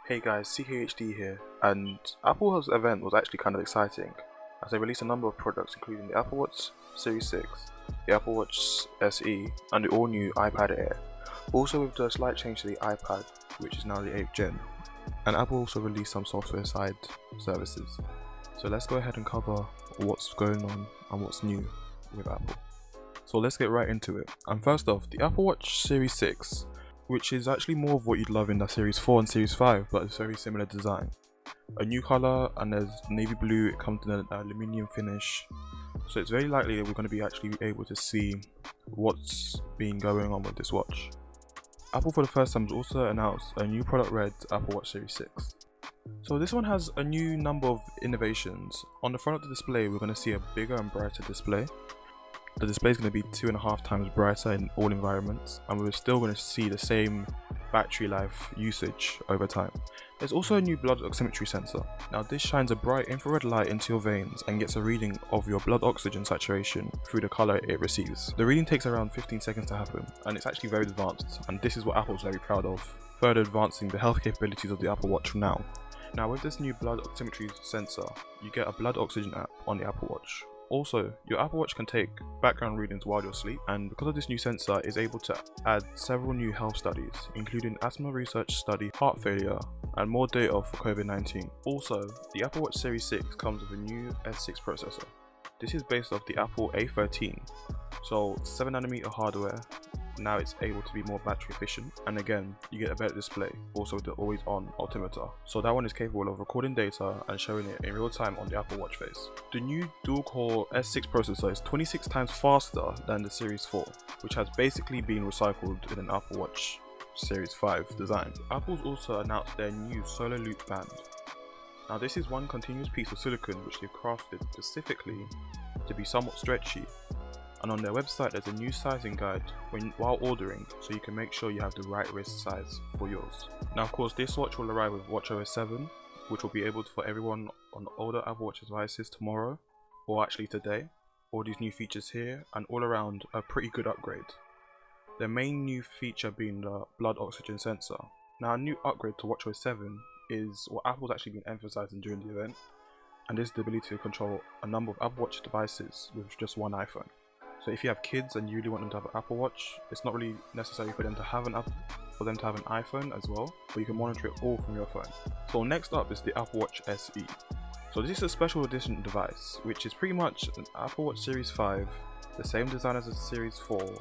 Hey guys, CKUHD here, and Apple's event was actually kind of exciting as they released a number of products including the Apple Watch Series 6, the Apple Watch SE, and the all-new iPad Air. Also with the slight change to the iPad, which is now the 8th gen, and Apple also released some software side services. So let's go ahead and cover what's going on and what's new with Apple. So let's get right into it. And first off, the Apple Watch Series 6, which is actually more of what you'd love in the Series 4 and Series 5, but it's very similar design. A new color, and there's navy blue. It comes in an aluminium finish, so it's very likely that we're going to be actually able to see what's been going on with this watch. Apple for the first time has also announced a new product red Apple Watch Series 6. So this one has a new number of innovations. On the front of the display, we're going to see a bigger and brighter display. The display is going to be 2.5 times brighter in all environments, and we're still going to see the same battery life usage over time. There's also a new blood oximetry sensor. Now this shines a bright infrared light into your veins and gets a reading of your blood oxygen saturation through the color it receives. The reading takes around 15 seconds to happen, and it's actually very advanced, and this is what Apple's very proud of, further advancing the health capabilities of the Apple Watch from now. Now with this new blood oximetry sensor, you get a blood oxygen app on the Apple Watch. Also, your Apple Watch can take background readings while you're asleep, and because of this new sensor, is able to add several new health studies, including asthma research study, heart failure, and more data for COVID-19. Also, the Apple Watch Series 6 comes with a new S6 processor. This is based off the Apple A13, so 7nm hardware. Now it's able to be more battery efficient, and again you get a better display, also with the always on altimeter, so that one is capable of recording data and showing it in real time on the Apple Watch face. The new dual core S6 processor is 26 times faster than the Series 4, which has basically been recycled in an Apple Watch Series 5 design. Apple's also announced their new solar loop band. Now this is one continuous piece of silicon which they've crafted specifically to be somewhat stretchy. And on their website there's a new sizing guide while ordering, so you can make sure you have the right wrist size for yours. Now of course this watch will arrive with watchOS 7, which will be able for everyone on older Apple Watch devices tomorrow, or actually today. All these new features here, and all around a pretty good upgrade. The main new feature being the blood oxygen sensor. Now a new upgrade to watchOS 7 is what Apple's actually been emphasizing during the event, and this is the ability to control a number of Apple Watch devices with just one iPhone. So if you have kids and you really want them to have an Apple Watch, it's not really necessary for them to have an iPhone as well, but you can monitor it all from your phone. So next up is the Apple Watch SE. So this is a special edition device, which is pretty much an Apple Watch Series 5, the same design as the Series 4,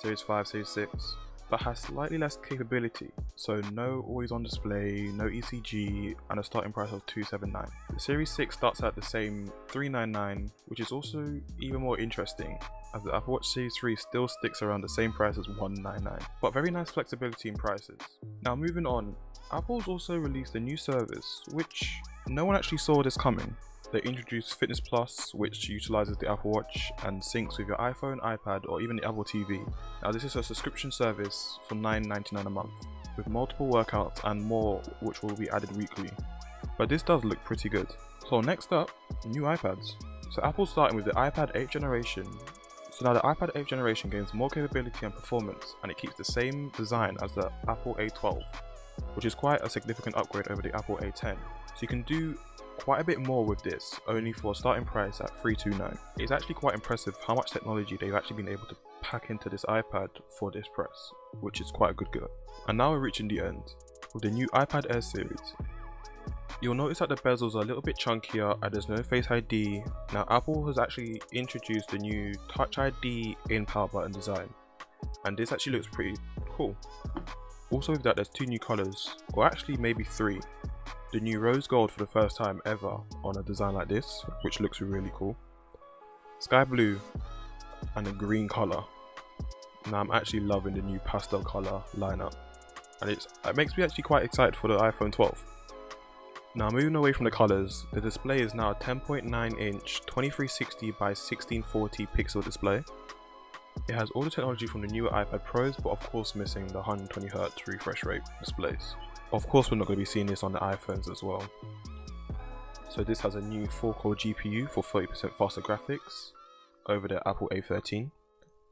Series 5, Series 6, but has slightly less capability. So no always on display, no ECG, and a starting price of $279. The Series 6 starts at the same $399, which is also even more interesting, as the Apple Watch Series 3 still sticks around the same price as $199, but very nice flexibility in prices. Now moving on, Apple's also released a new service, which no one actually saw this coming. They introduced Fitness Plus, which utilizes the Apple Watch and syncs with your iPhone, iPad, or even the Apple TV. Now this is a subscription service for $9.99 a month, with multiple workouts and more which will be added weekly. But this does look pretty good. So next up, new iPads. So Apple's starting with the iPad 8th generation. So now the iPad 8th generation gains more capability and performance, and it keeps the same design as the Apple A12, which is quite a significant upgrade over the Apple A10. So you can do quite a bit more with this, only for a starting price at $329. It's actually quite impressive how much technology they've actually been able to pack into this iPad for this price, which is quite a good go. And now we're reaching the end with the new iPad Air series. You'll notice that the bezels are a little bit chunkier and there's no Face ID. Now Apple has actually introduced the new Touch ID in power button design, and this actually looks pretty cool. Also with that, there's two new colors, or actually maybe three. The new rose gold for the first time ever on a design like this, which looks really cool. Sky blue and a green color. Now I'm actually loving the new pastel color lineup, and it makes me actually quite excited for the iPhone 12. Now moving away from the colors, the display is now a 10.9 inch 2360 by 1640 pixel display. It has all the technology from the newer iPad Pros, but of course missing the 120Hz refresh rate displays. Of course we're not going to be seeing this on the iPhones as well. So this has a new 4-core GPU for 30% faster graphics over the Apple A13.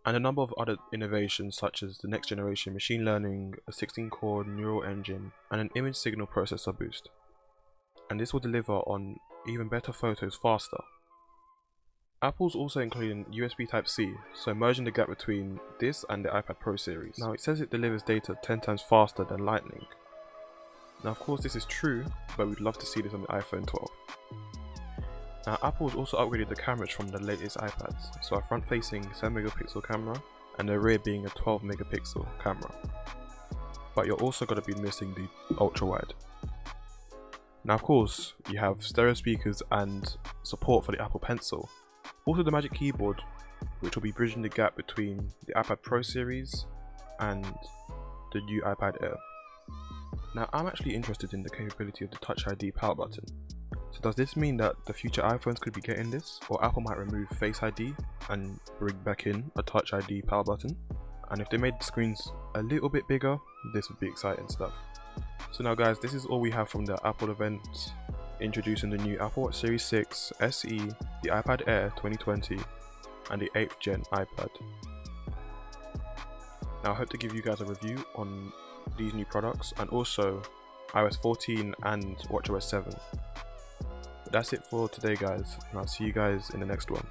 and a number of other innovations such as the next generation machine learning, a 16-core neural engine, and an image signal processor boost. And this will deliver on even better photos faster. Apple's also including USB Type-C, so merging the gap between this and the iPad Pro series. Now it says it delivers data 10 times faster than Lightning. Now of course this is true, but we'd love to see this on the iPhone 12. Now Apple has also upgraded the cameras from the latest iPads, so a front facing 7-megapixel camera and the rear being a 12-megapixel camera. But you're also going to be missing the ultra wide. Now of course you have stereo speakers and support for the Apple Pencil. Also the Magic Keyboard, which will be bridging the gap between the iPad Pro series and the new iPad Air. Now I'm actually interested in the capability of the Touch ID power button. So does this mean that the future iPhones could be getting this, or Apple might remove Face ID and bring back in a Touch ID power button? And if they made the screens a little bit bigger, this would be exciting stuff. So now guys, this is all we have from the Apple event, introducing the new Apple Watch Series 6, SE, the iPad Air 2020, and the 8th gen iPad. Now I hope to give you guys a review on these new products and also iOS 14 and watchOS 7. But that's it for today guys, and I'll see you guys in the next one.